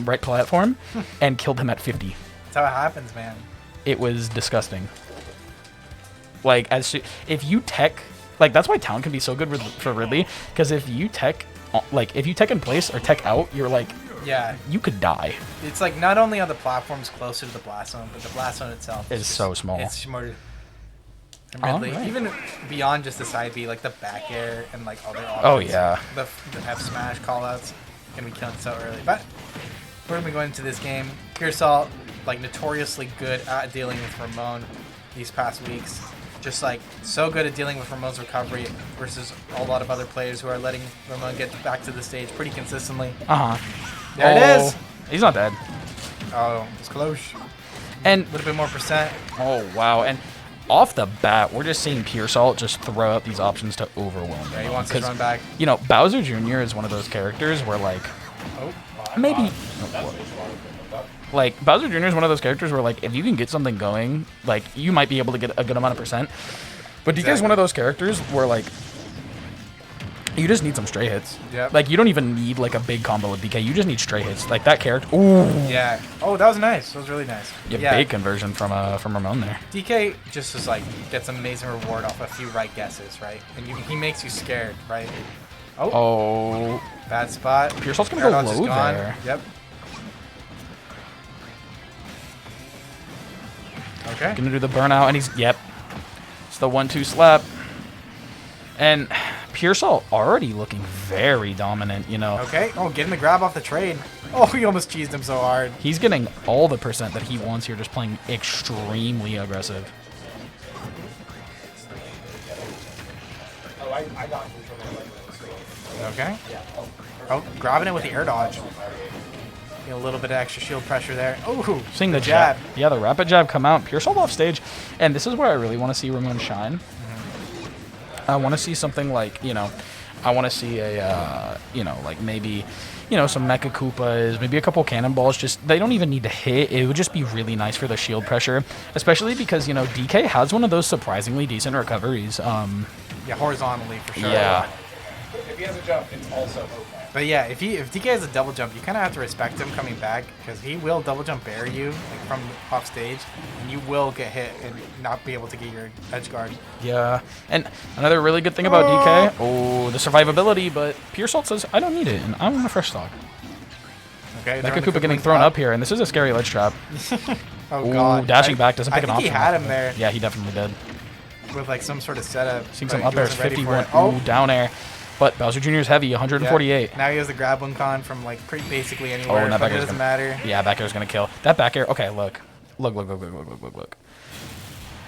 right platform and killed him at 50. That's how it happens, man. It was disgusting. Like, if you tech, like, that's why Town can be so good for Ridley, because if you tech in place or tech out, you're like, yeah, you could die. It's like not only are the platforms closer to the blast zone, but the blast zone itself is so small. It's smarter. Ridley, right. Even beyond just the side B, like the back air and like other options. Oh yeah. The F smash callouts can be killing so early. But we're gonna be going into this game. Puresalt, like notoriously good at dealing with Ramon these past weeks. Just like so good at dealing with Ramon's recovery versus a lot of other players who are letting Ramon get back to the stage pretty consistently. There it is. He's not dead. Oh, it's close. And a little bit more percent. Oh wow. And off the bat, we're just seeing Puresalt just throw out these options to overwhelm. Yeah, he wants to run back. You know, Bowser Jr. is one of those characters where like, maybe. Like, Bowser Jr. is one of those characters where, like, if you can get something going, like, you might be able to get a good amount of percent. But DK is one of those characters where, like, you just need some stray hits. Yep. Like, you don't even need, like, a big combo with DK. You just need stray hits. Like, that character. Ooh. Yeah. Oh, that was nice. That was really nice. Yeah, big conversion from Ramon there. DK just is, like, gets an amazing reward off a few right guesses, right? And he makes you scared, right? Oh. Bad spot. Puresalt's going to go low there. Yep. Okay. Gonna do the burnout, and yep. It's the 1-2 slap. And Puresalt already looking very dominant, you know. Okay. Oh, getting the grab off the trade. Oh, he almost cheesed him so hard. He's getting all the percent that he wants here, just playing extremely aggressive. Oh, I got him. Okay. Oh, grabbing it with the air dodge. A little bit of extra shield pressure there. Oh, seeing the jab. Yeah, the rapid jab come out. Puresalt off stage. And this is where I really want to see Ramon shine. I want to see something like, you know, I want to see a, you know, like maybe, you know, some Mecha Koopas, maybe a couple cannonballs. Just, they don't even need to hit. It would just be really nice for the shield pressure, especially because, you know, DK has one of those surprisingly decent recoveries. Yeah, horizontally for sure. Yeah. If he has a jump, it's also okay. But yeah, if DK has a double jump, you kind of have to respect him coming back because he will double jump bear you like, from off stage, and you will get hit and not be able to get your edge guard. Yeah, and another really good thing about DK, the survivability, but Puresalt says, I don't need it, and I want a fresh stock. Okay, Mecha Koopa getting thrown up here, and this is a scary ledge trap. Oh, God. Dashing back doesn't pick an option. He had him there. Yeah, he definitely did. With like some sort of setup. Seeing some up airs, 51. Oh, down air. But Bowser Jr. is heavy, 148. Yeah. Now he has the grab one con from like pretty basically anywhere. Oh, that back air doesn't matter. Yeah, back air is gonna kill. That back air. Okay, look.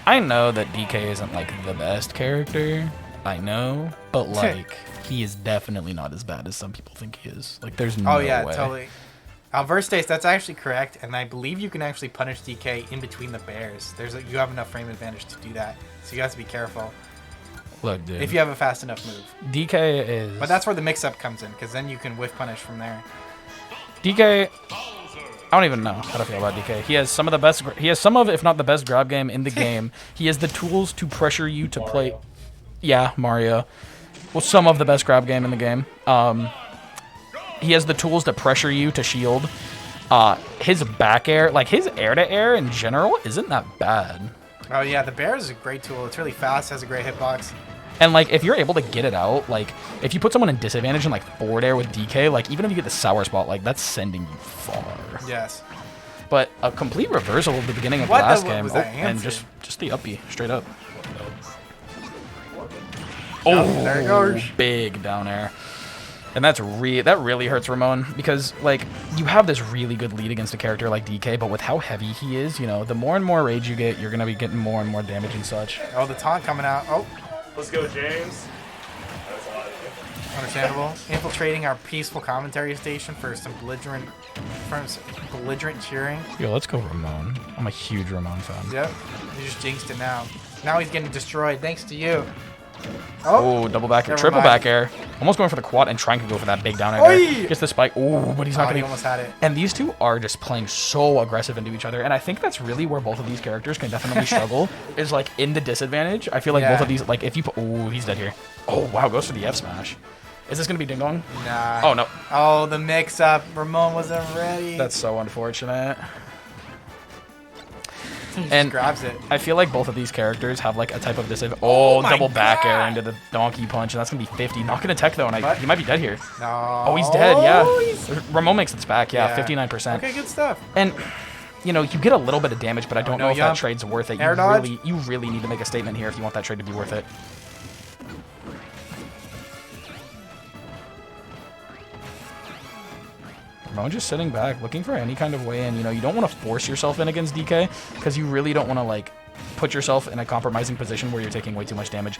I know that DK isn't like the best character. I know, but like he is definitely not as bad as some people think he is. Like there's no way. Oh yeah, totally. Verstace, that's actually correct, and I believe you can actually punish DK in between the bears. You have enough frame advantage to do that, so you have to be careful. Look, dude. If you have a fast enough move. DK is... But that's where the mix-up comes in, because then you can whiff punish from there. DK... I don't even know how to feel about DK. He has some of the best... He has some of, if not the best grab game in the game. He has the tools to pressure you to play... Yeah, Mario. Well, some of the best grab game in the game. He has the tools to pressure you to shield. His back air... Like, his air-to-air in general isn't that bad. Oh, yeah, the bear is a great tool. It's really fast, has a great hitbox. And, like, if you're able to get it out, like, if you put someone in disadvantage in, like, forward air with DK, like, even if you get the sour spot, like, that's sending you far. Yes. But a complete reversal at the beginning of the last game. And just the up B, straight up. Oh, there it goes. Big down air. And that really hurts Ramon because, like, you have this really good lead against a character like DK, but with how heavy he is, you know, the more and more rage you get, you're going to be getting more and more damage and such. Oh, the taunt coming out. Oh. Let's go, James. Understandable. Infiltrating our peaceful commentary station for some belligerent cheering. Yo, let's go Ramon. I'm a huge Ramon fan. Yep. You just jinxed it now. Now he's getting destroyed thanks to you. Oh, double back air, triple back air. Almost going for the quad and trying to go for that big down air there. Gets the spike. Oh, but he's not going to. He almost had it. And these two are just playing so aggressive into each other. And I think that's really where both of these characters can definitely struggle. Is like in the disadvantage. I feel like both of these, like if you put, oh, he's dead here. Oh, wow, goes for the F smash. Is this gonna be ding dong? Nah. Oh no. Oh, the mix-up. Ramon wasn't ready. That's so unfortunate. He just And grabs it. I feel like both of these characters have like a type of disadvantage. Oh, my double back air God. into the donkey punch, and that's gonna be 50. Not gonna tech though, and What? he might be dead here. No. Oh, he's dead. Yeah. he's- Ramon makes its back. Yeah, Yeah. 59%. Okay, good stuff. And you know, you get a little bit of damage, but I don't no know if yum. that trade's worth it. Air dodge? You really need to make a statement here if you want that trade to be worth it. Ramon just sitting back, looking for any kind of way in. You know, you don't want to force yourself in against DK because you really don't want to like put yourself in a compromising position where you're taking way too much damage.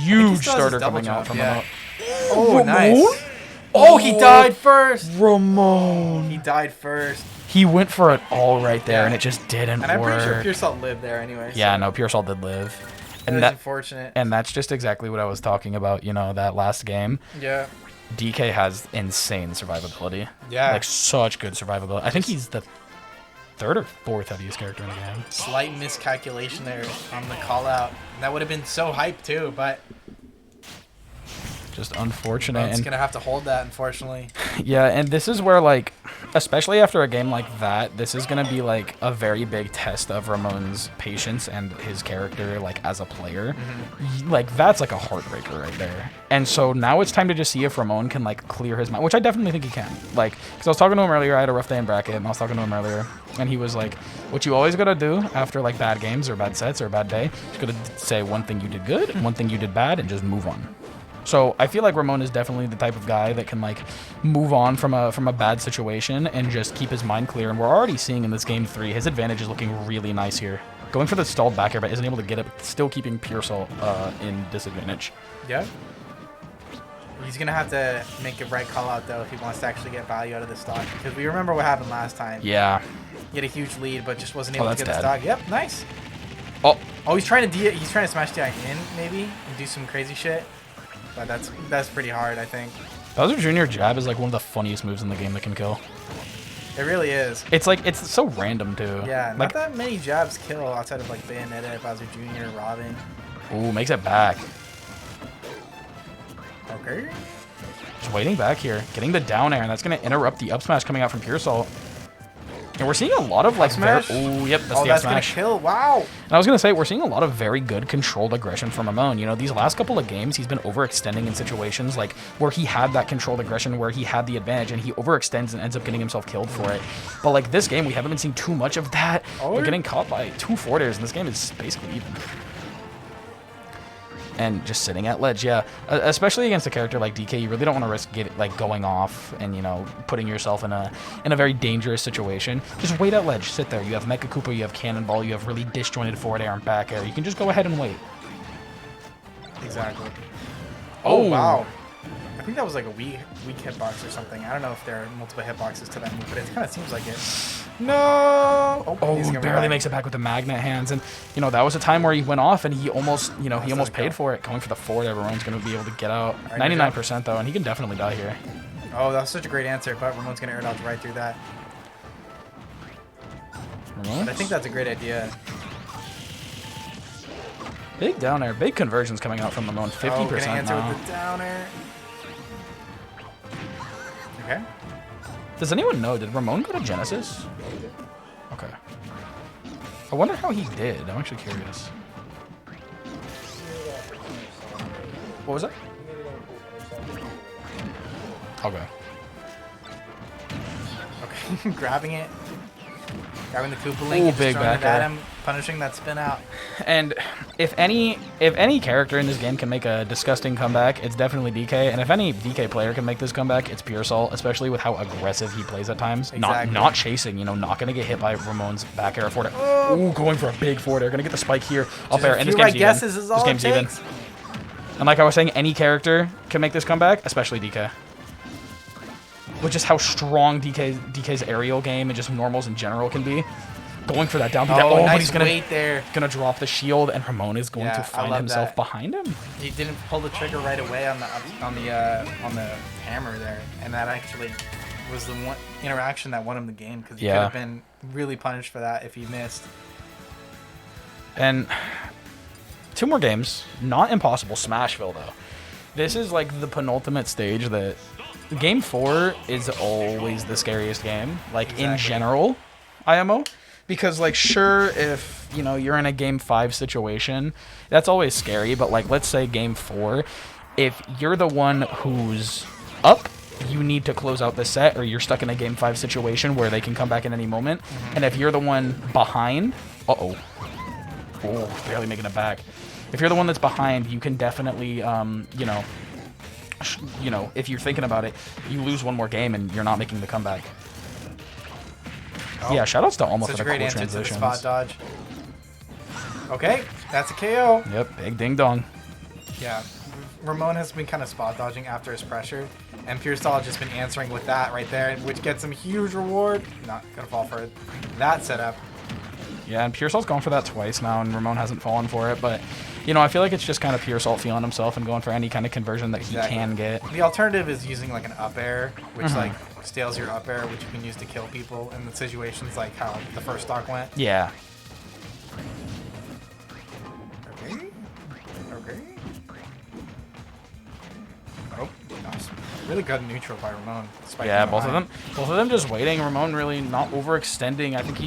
Huge still has starter his double coming out jump, from yeah. Ramon. Oh, Ramon? nice. Oh, he died first. Ramon. He died first. He went for it all right there, Yeah. and it just didn't And I'm work. pretty sure Puresalt lived there anyway. Yeah, so no, Puresalt did live. that was unfortunate. And that's just exactly what I was talking about, you know, that last game. Yeah. DK has insane survivability. Yeah. Like, such good survivability. I think he's the third or fourth heaviest character in the game. Slight miscalculation there on the call out. That would have been so hyped too, but Just unfortunate. it's And, going to have to hold that, unfortunately. yeah, and this is where, like, especially after a game like that, this is going to be, like, a very big test of Ramon's patience and his character, like, as a player. Like, that's, like, a heartbreaker right there. And so now it's time to just see if Ramon can, like, clear his mind, which I definitely think he can. Like, because I was talking to him earlier, I had a rough day in bracket, and I was talking to him earlier, and he was like, what you always got to do after, like, bad games or bad sets or a bad day, you got to say one thing you did good, one thing you did bad, and just move on. So I feel like Ramon is definitely the type of guy that can like move on from a bad situation and just keep his mind clear. And we're already seeing in this game 3, his advantage is looking really nice here. Going for the stalled back air, but isn't able to get it, still keeping Puresalt in disadvantage. Yeah. He's going to have to make a right call out, though, if he wants to actually get value out of the stock. Because we remember what happened last time. Yeah. He had a huge lead, but just wasn't able to that's get the dead. stock. Yep, nice. Oh, Oh, he's trying to smash DI in, maybe, and do some crazy shit. But that's pretty hard, I think. Bowser Jr. jab is like one of the funniest moves in the game that can kill. It really is. It's like, it's so random too. Yeah, Like, not that many jabs kill outside of like Bayonetta, Bowser Jr., Robin. ooh, makes it back. Okay. Just waiting back here, getting the down air, and that's going to interrupt the up smash coming out from Puresalt. And we're seeing a lot of like, smash? oh, yep, that's Oh, the up that's gonna smash. kill. Wow. And I was going to say, we're seeing a lot of very good controlled aggression from Ramon. You know, these last couple of games, he's been overextending in situations like where he had that controlled aggression, where he had the advantage, and he overextends and ends up getting himself killed for it. But like this game, we haven't been seeing too much of that. Oh, We're getting caught by 2 forward airs, and this game is basically even. And just sitting at ledge, yeah. Especially against a character like DK, you really don't want to risk going off and, you know, putting yourself in a very dangerous situation. Just wait at ledge, sit there. You have Mecha Koopa, you have Cannonball, you have really disjointed forward air and back air. You can just go ahead and wait. Exactly. Oh. Oh, wow. I think that was like a weak hitbox or something. I don't know if there are multiple hitboxes to that move, but it kind of seems like it. No! Oh, he's he gonna barely back. makes it back with the magnet hands. And, you know, that was a time where he went off and he almost, you know, he almost doesn't paid count. for it. Going for the forward air, Ramon's going to be able to get out. All right, good job. 99% though, and he can definitely die here. Oh, that was such a great answer, but Ramon's going to air dodge right through that. Ramon? But I think that's a great idea. Big down air, big conversions coming out from Ramon. 50% Oh, gonna answer now. with the down air. Okay. Does anyone know, did Ramon go to Genesis? Okay. I wonder how he did. I'm actually curious. What was that? Okay. Okay. Grabbing it. Grabbing the Koopa Link Ooh, and just big throwing it back at air. him, punishing that spin out. And if any character in this game can make a disgusting comeback, it's definitely DK. And if any DK player can make this comeback, it's Puresalt, especially with how aggressive he plays at times. Exactly. Not chasing, you know, not going to get hit by Ramon's back air forward air. Ooh, going for a big forward air. Going to get the spike here. Up Just air. a And this few game's right even. guesses is all This it game's even. takes. And like I was saying, any character can make this comeback, especially DK. With just how strong DK's aerial game and just normals in general can be. Going for that down B. Oh, but nice he's gonna weight there. drop the shield, and Ramon is going Yeah, to I find love himself that. behind him. He didn't pull the trigger right away on the hammer there, and that actually was the one interaction that won him the game because he could Yeah. have been really punished for that if he missed. And 2 more games, not impossible. Smashville though. This is like the penultimate stage that Game 4 is always the scariest game, like in Exactly. general, IMO. Because like sure, if you know you're in a Game 5 situation, that's always scary. But like let's say Game 4, if you're the one who's up, you need to close out the set, or you're stuck in a Game 5 situation where they can come back at any moment. And if you're the one behind, oh, barely making it back. If you're the one that's behind, you can definitely, you know, if you're thinking about it, you lose one more game and you're not making the comeback. Oh, Yeah, shoutouts to almost such for a the great cool answer to the transitions. spot dodge. Okay, that's a KO. Yep, big ding dong. Yeah, Ramon has been kind of spot dodging after his pressure, and Puresalt has just been answering with that right there, which gets him huge reward. Not gonna fall for that setup. Yeah, and Puresalt's gone for that twice now, and Ramon hasn't fallen for it. But, you know, I feel like it's just kind of Puresalt feeling himself and going for any kind of conversion that he can get. The alternative is using like an up air, which like stales your up air, which you can use to kill people in the situations like how the first stock went. Yeah. Okay. Okay. Oh, nice. Really good neutral by Ramon. despite Yeah, being both of behind. them just waiting. Ramon really not overextending. I think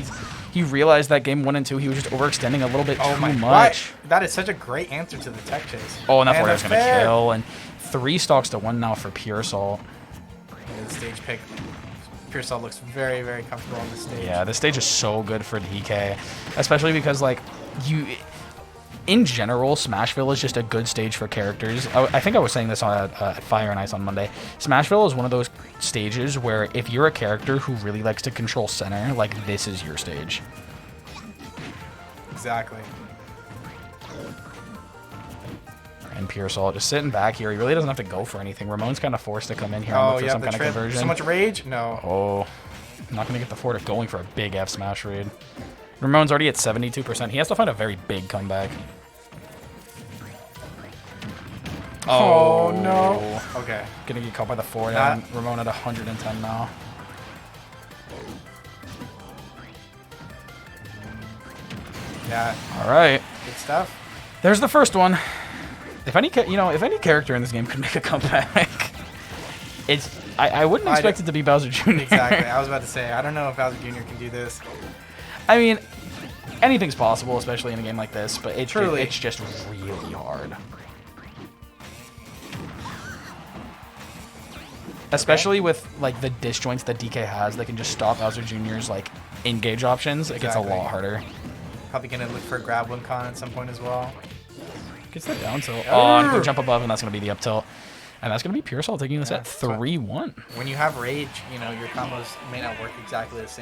he realized that game 1 and 2 he was just overextending a little bit Oh too my much. God. That is such a great answer to the tech chase. Oh, and that forward was that's gonna fair. kill, and 3 stocks to 1 now for Puresalt. Yeah, the stage pick. Puresalt looks very, very comfortable on the stage. Yeah, this stage is so good for DK, especially because like in general, Smashville is just a good stage for characters. I think I was saying this on Fire and Ice on Monday. Smashville is one of those stages where if you're a character who really likes to control center, like this is your stage. Exactly. And Puresalt just sitting back here. He really doesn't have to go for anything. Ramon's kind of forced to come in here and Oh, look for yeah, some the kind of trip. conversion. So much rage? No. Oh, not going to get the forward going for a big F smash raid. Ramon's already at 72%. He has to find a very big comeback. Oh, no. Okay. Gonna get caught by the forward. Not- And Ramon at 110 now. Yeah, All right. good stuff. There's the first one. If any character in this game could make a comeback, I wouldn't expect it to be Bowser Jr. Exactly. I was about to say, I don't know if Bowser Jr. can do this. I mean, anything's possible, especially in a game like this, but Truly. it's just really hard. Especially with like the disjoints that DK has, that can just stop Bowser Jr.'s like engage options. It gets a Exactly. lot harder. Probably going to look for a grab one con at some point as well. Gets that down tilt. Oh, and go jump above, and that's gonna be the up tilt. And that's going to be Puresalt taking this Yeah, at that's what- 3-1. When you have rage, you know, your combos may not work exactly the same.